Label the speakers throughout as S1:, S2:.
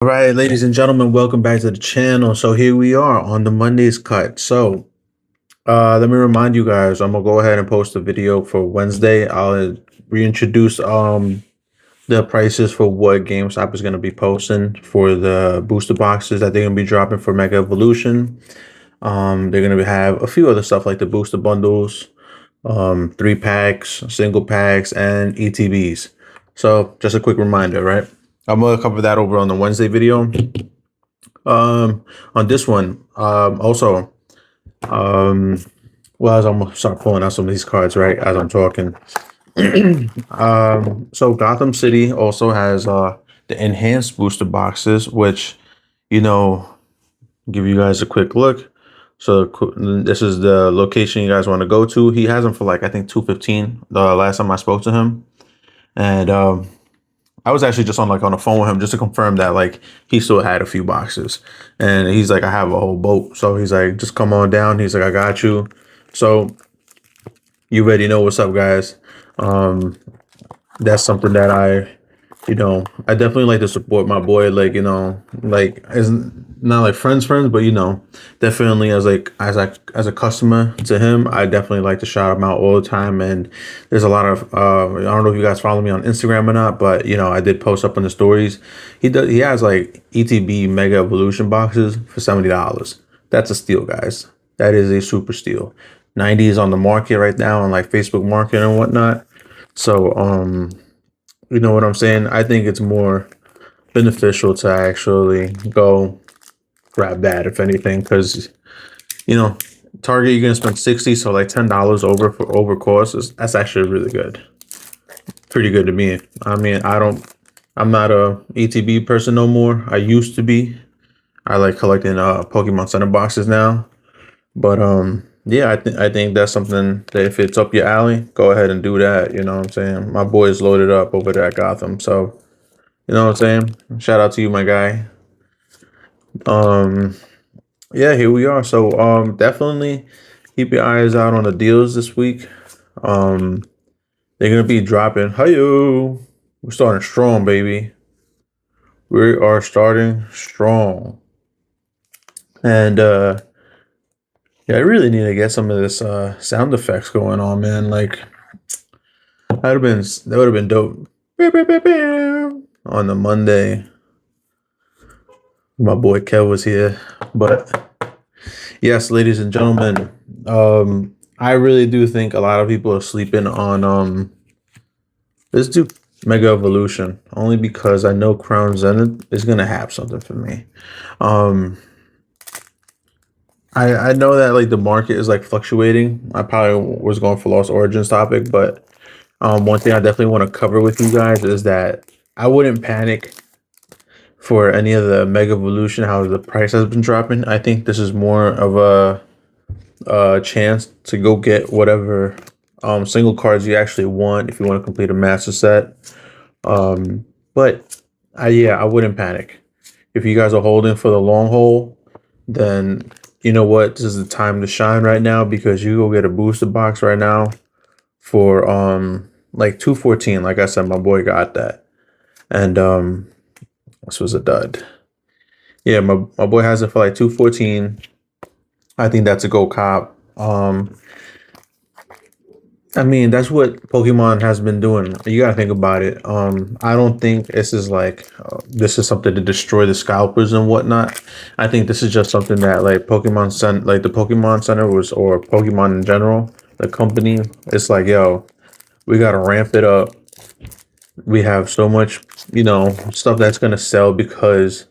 S1: All right, ladies and gentlemen, welcome back to the channel. So here we are on the Monday's cut. So let me remind you guys, I'm gonna go ahead and post a video for Wednesday. I'll reintroduce the prices for what GameStop is gonna be posting for the booster boxes that they're gonna be dropping for Mega Evolution. They're gonna have a few other stuff like the booster bundles, 3 packs, single packs, and ETBs. So just a quick reminder, right? I'm gonna cover that over on the Wednesday video. On this one, also, um, well, as I'm gonna start pulling out some of these cards, right, as I'm talking. So Gotham City also has the enhanced booster boxes, which, you know, give you guys a quick look. So this is the location you guys want to go to. He has them for like I think 215 the last time I spoke to him, and I was actually just on the phone with him just to confirm that like he still had a few boxes, and he's like, I have a whole boat. So he's like, just come on down. He's like, I got you. So you already know what's up, guys. Um, that's something that I definitely like to support my boy. Like, like as not like friends, but definitely as a customer to him, I definitely like to shout him out all the time. And there's a lot of I don't know if you guys follow me on Instagram or not, but I did post up on the stories. He has like ETB Mega Evolution boxes for $70. That's a steal, guys. That is a super steal. 90 is on the market right now on like Facebook Market and whatnot. So you know what I'm saying? I think it's more beneficial to actually go grab that, if anything, because you know, Target you're gonna spend 60, so like $10 over cost that's actually really good. Pretty good to me. I mean, I'm not a ETB person no more. I used to be. I like collecting Pokemon Center boxes now. But yeah, I think that's something that if it's up your alley, go ahead and do that. You know what I'm saying? My boy's loaded up over there at Gotham, so you know what I'm saying? Shout out to you, my guy. Um, yeah, here we are. So definitely keep your eyes out on the deals this week. Um, they're gonna be dropping. Hiyo! We're starting strong, baby. We are starting strong. And yeah, I really need to get some of this sound effects going on, man. Like that would have been dope. On the Monday, my boy Kev was here. But yes, ladies and gentlemen, I really do think a lot of people are sleeping on let's do Mega Evolution only because I know Crown Zenith is gonna have something for me. Um, I know that like the market is like fluctuating. I probably was going for Lost Origins topic, but one thing I definitely want to cover with you guys is that I wouldn't panic for any of the Mega Evolution, how the price has been dropping. I think this is more of a chance to go get whatever single cards you actually want if you want to complete a master set. But I wouldn't panic. If you guys are holding for the long haul, then you know what? This is the time to shine right now because you go get a booster box right now for like 214. Like I said, my boy got that. And this was a dud. Yeah, my boy has it for like 214. I think that's a go cop. I mean, that's what Pokemon has been doing. You gotta think about it. I don't think this is like this is something to destroy the scalpers and whatnot. I think this is just something that like like the Pokemon Center was, or Pokemon in general, the company. It's like, yo, we gotta ramp it up. We have so much, stuff that's gonna sell because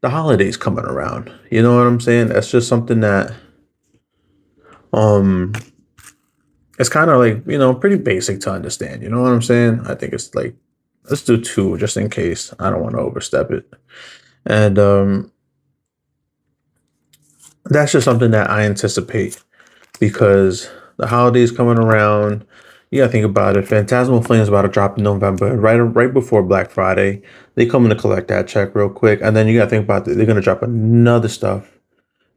S1: the holidays coming around. You know what I'm saying? That's just something that um it's kind of like, pretty basic to understand. You know what I'm saying? I think it's like, let's do two just in case. I don't want to overstep it. And that's just something that I anticipate because the holidays coming around. You gotta think about it. Phantasmal Flame is about to drop in November, right before Black Friday. They coming to collect that check real quick, and then you gotta think about it. They're gonna drop another stuff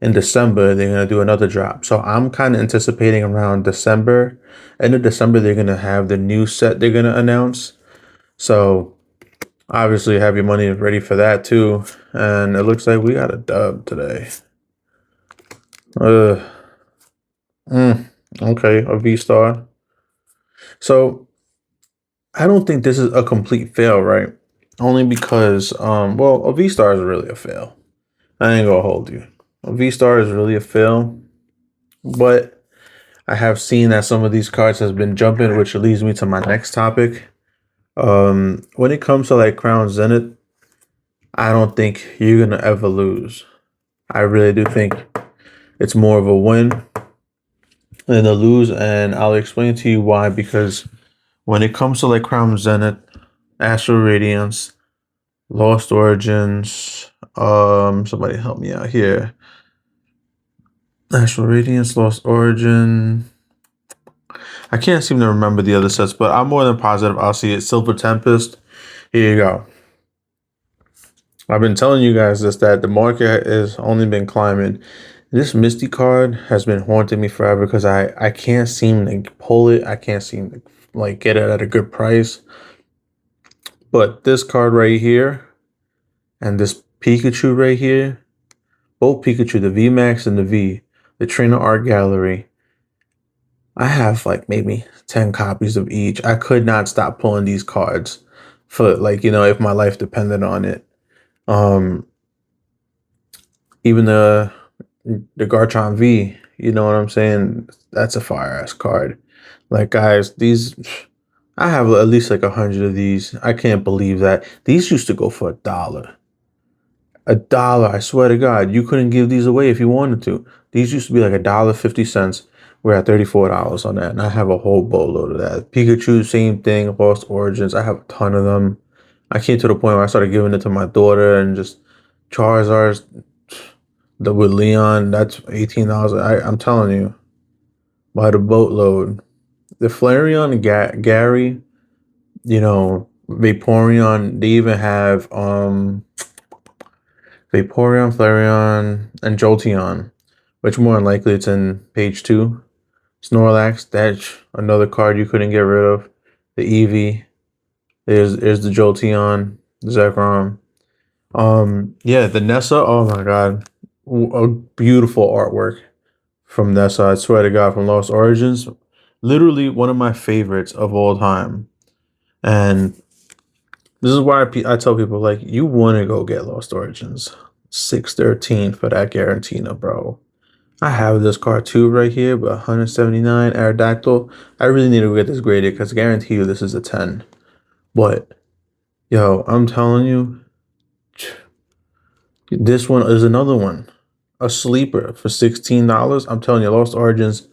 S1: in December. They're gonna do another drop. So I'm kind of anticipating around December, end of December, they're gonna have the new set they're gonna announce. So Obviously, have your money ready for that too. And it looks like we got a dub today. Uh, okay, a V star. So I don't think this is a complete fail, right? Only because, well, a V star is really a fail. I ain't gonna hold you. A V star is really a fail, but I have seen that some of these cards has been jumping, which leads me to my next topic. When it comes to like Crown Zenith, I don't think you're gonna ever lose. I really do think it's more of a win than a lose, and I'll explain to you why. Because when it comes to like Crown Zenith, Astral Radiance, Lost Origins, somebody help me out here. Astral Radiance, Lost Origin. I can't seem to remember the other sets, but I'm more than positive I'll see it. Silver Tempest. Here you go. I've been telling you guys this, that the market has only been climbing. This Misty card has been haunting me forever because I can't seem to pull it. I can't seem to like get it at a good price. But this card right here and this Pikachu right here, both Pikachu, the V Max and the V, the Trainer Art Gallery. I have like maybe 10 copies of each. I could not stop pulling these cards for like, if my life depended on it. Um, Even the Garchomp V, you know what I'm saying? That's a fire ass card. Like guys, these I have at least like 100 of these. I can't believe that. These used to go for $1. $1, I swear to God. You couldn't give these away if you wanted to. These used to be like $1.50. We're at $34 on that. And I have a whole boatload of that. Pikachu, same thing, Lost Origins. I have a ton of them. I came to the point where I started giving it to my daughter and just Charizard's the with Leon, that's $18. I'm telling you, by the boatload. The Flareon and Gary, Vaporeon. They even have Vaporeon, Flareon, and Jolteon, which more than likely it's in page 2. Snorlax, that's another card you couldn't get rid of. The Eevee, there's the Jolteon, Zekrom. Yeah, the Nessa. Oh my God, a beautiful artwork from Nessa. I swear to God, from Lost Origins, literally one of my favorites of all time. And this is why I tell people like you want to go get Lost Origins. 613 for that Garantina, bro. I have this card too right here, but 179 Aerodactyl. I really need to get this graded because I guarantee you this is a 10. But yo, I'm telling you, this one is another one. A sleeper for $16. I'm telling you, Lost Origins,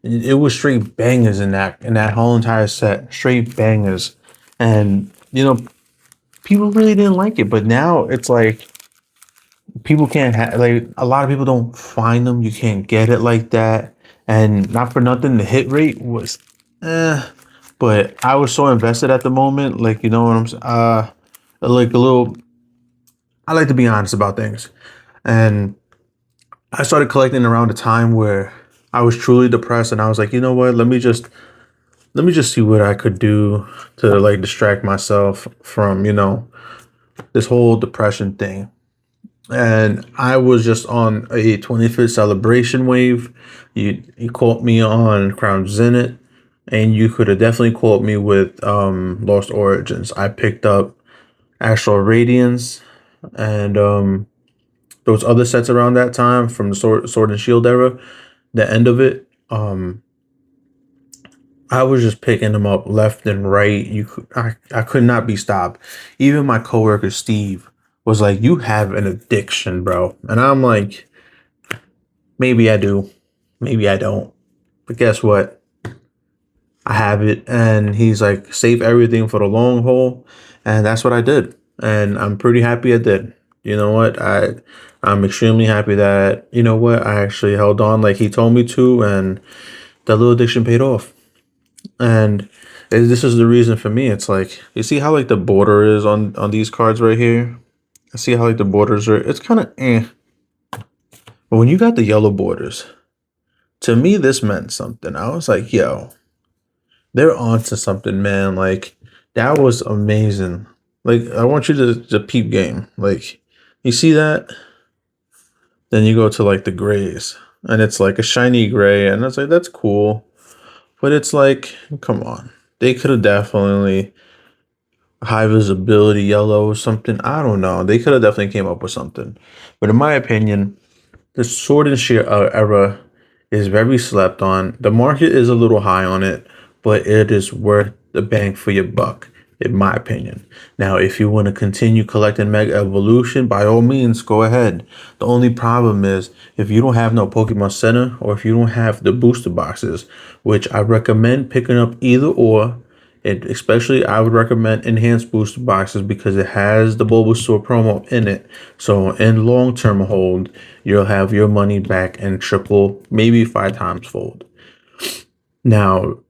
S1: it was straight bangers in that whole entire set. Straight bangers. And people really didn't like it, but now it's like people can't have like a lot of people don't find them. You can't get it like that. And not for nothing, the hit rate was but I was so invested at the moment, like you know what I'm like a little I like to be honest about things. And I started collecting around a time where I was truly depressed and I was like, you know what, let me just see what I could do to like distract myself from, this whole depression thing. And I was just on a 25th celebration wave. You caught me on Crown Zenith, and you could have definitely caught me with Lost Origins. I picked up Astral Radiance and those other sets around that time from the Sword and Shield era, the end of it. I was just picking them up left and right. I could not be stopped. Even my coworker Steve was like, "You have an addiction, bro," and I'm like, "Maybe I do, maybe I don't." But guess what? I have it, and he's like, "Save everything for the long haul," and that's what I did, and I'm pretty happy I did. You know what? I'm extremely happy that I actually held on like he told me to, and that little addiction paid off. And this is the reason for me. It's like you see how like the border is on these cards right here. I see how like the borders are. It's kind of but when you got the yellow borders, to me this meant something. I was like, yo, they're onto something, man. Like that was amazing. Like I want you to peep game. Like you see that, then you go to like the grays, and it's like a shiny gray, and it's like that's cool, but it's like come on, they could have definitely high visibility yellow or something. I don't know. They could have definitely came up with something, but in my opinion, the sword and shield era is very slept on. The market is a little high on it, but it is worth the bang for your buck, in my opinion. Now, if you want to continue collecting Mega Evolution, by all means, go ahead. The only problem is if you don't have no Pokemon Center or if you don't have the booster boxes, which I recommend picking up either or. It especially I would recommend enhanced booster boxes because it has the Bulbasaur promo in it. So in long term hold, you'll have your money back and triple, maybe 5 times fold. Now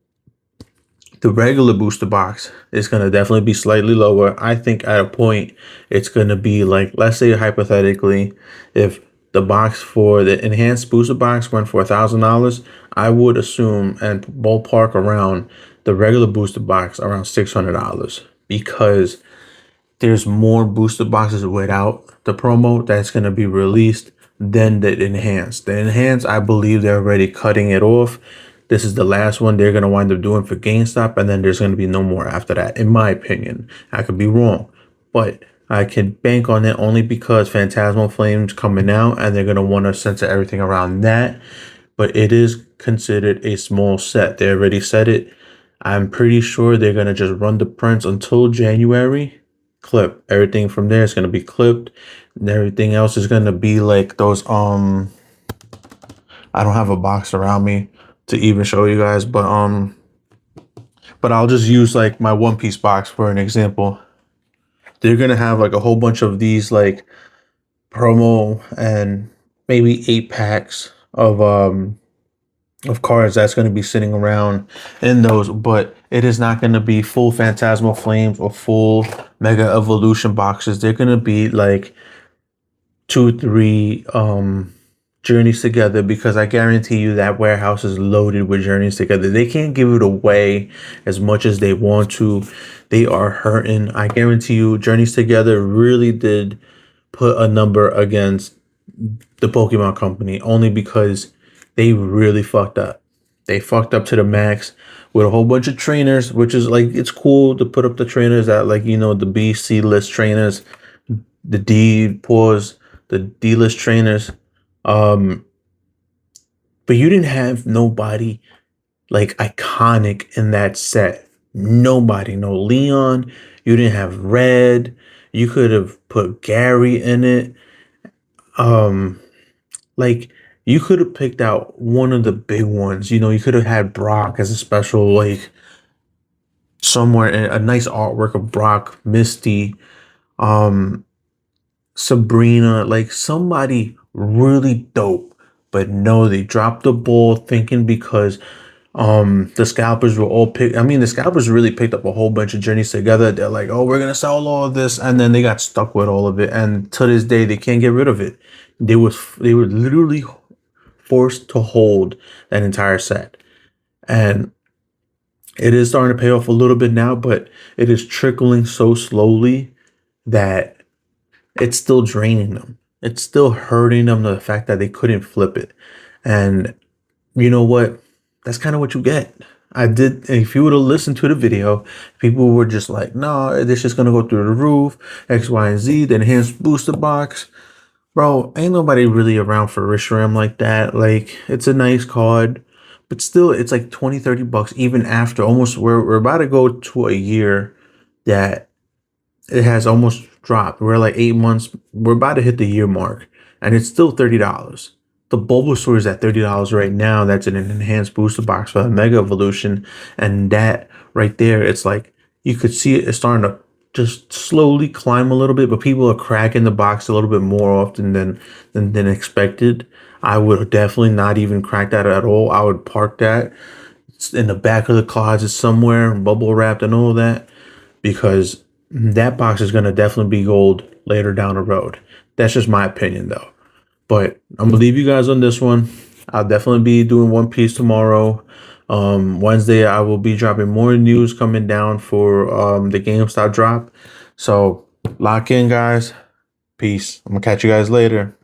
S1: the regular booster box is going to definitely be slightly lower. I think at a point it's going to be like, let's say hypothetically, if the box for the enhanced booster box went for $1,000, I would assume and ballpark around the regular booster box around $600 because there's more booster boxes without the promo that's going to be released than the enhanced. The enhanced, I believe they're already cutting it off. This is the last one they're going to wind up doing for GameStop, and then there's going to be no more after that, in my opinion. I could be wrong, but I can bank on it only because Phantasmal Flame's coming out, and they're going to want to censor everything around that. But it is considered a small set. They already said it. I'm pretty sure they're going to just run the prints until January. Clip everything from there is going to be clipped, and everything else is going to be like those I don't have a box around me to even show you guys, but I'll just use like my One Piece box for an example. They're going to have like a whole bunch of these like promo and maybe 8 packs of cards that's going to be sitting around in those, but it is not going to be full Phantasmal Flames or full Mega Evolution boxes. They're going to be like 2 3 journeys together, because I guarantee you that warehouse is loaded with journeys together. They can't give it away as much as they want to. They are hurting. I guarantee you journeys together really did put a number against the Pokemon Company, only because they really fucked up. They fucked up to the max with a whole bunch of trainers, which is like, it's cool to put up the trainers that, like, you know, the B, C list trainers, the D pause, the D list trainers. Um, but you didn't have nobody like iconic in that set. Nobody, no Leon. You didn't have Red. You could have put Gary in it. Um, like you could have picked out one of the big ones. You know, you could have had Brock as a special, like somewhere in a nice artwork of Brock, Misty, um, Sabrina, like somebody really dope. But no, they dropped the ball thinking because the scalpers were all picked. I mean, the scalpers really picked up a whole bunch of journeys together. They're like, oh, we're gonna sell all of this, and then they got stuck with all of it, and to this day they can't get rid of it. They were literally forced to hold that entire set. And it is starting to pay off a little bit now, but it is trickling so slowly that it's still draining them. It's still hurting them, the fact that they couldn't flip it. And you know what? That's kind of what you get. I did. If you would have listened to the video, people were just like, no, this is going to go through the roof, X, Y, and Z, the enhanced booster box. Bro, ain't nobody really around for Reshiram like that. Like, it's a nice card, but still, it's like 20, $30, even after almost, we're about to go to a year that it has almost dropped. We're like 8 months. We're about to hit the year mark, and it's still $30. The Bulbasaur is at $30 right now. That's an enhanced booster box for the Mega Evolution, and that right there, it's like you could see it's starting to just slowly climb a little bit, but people are cracking the box a little bit more often than expected. I would definitely not even crack that at all. I would park that in the back of the closet somewhere, bubble wrapped and all that, because that box is going to definitely be gold later down the road. That's just my opinion, though. But I'm gonna leave you guys on this one. I'll definitely be doing One Piece tomorrow. Wednesday I will be dropping more news coming down for the GameStop drop. So lock in, guys. Peace. I'm gonna catch you guys later.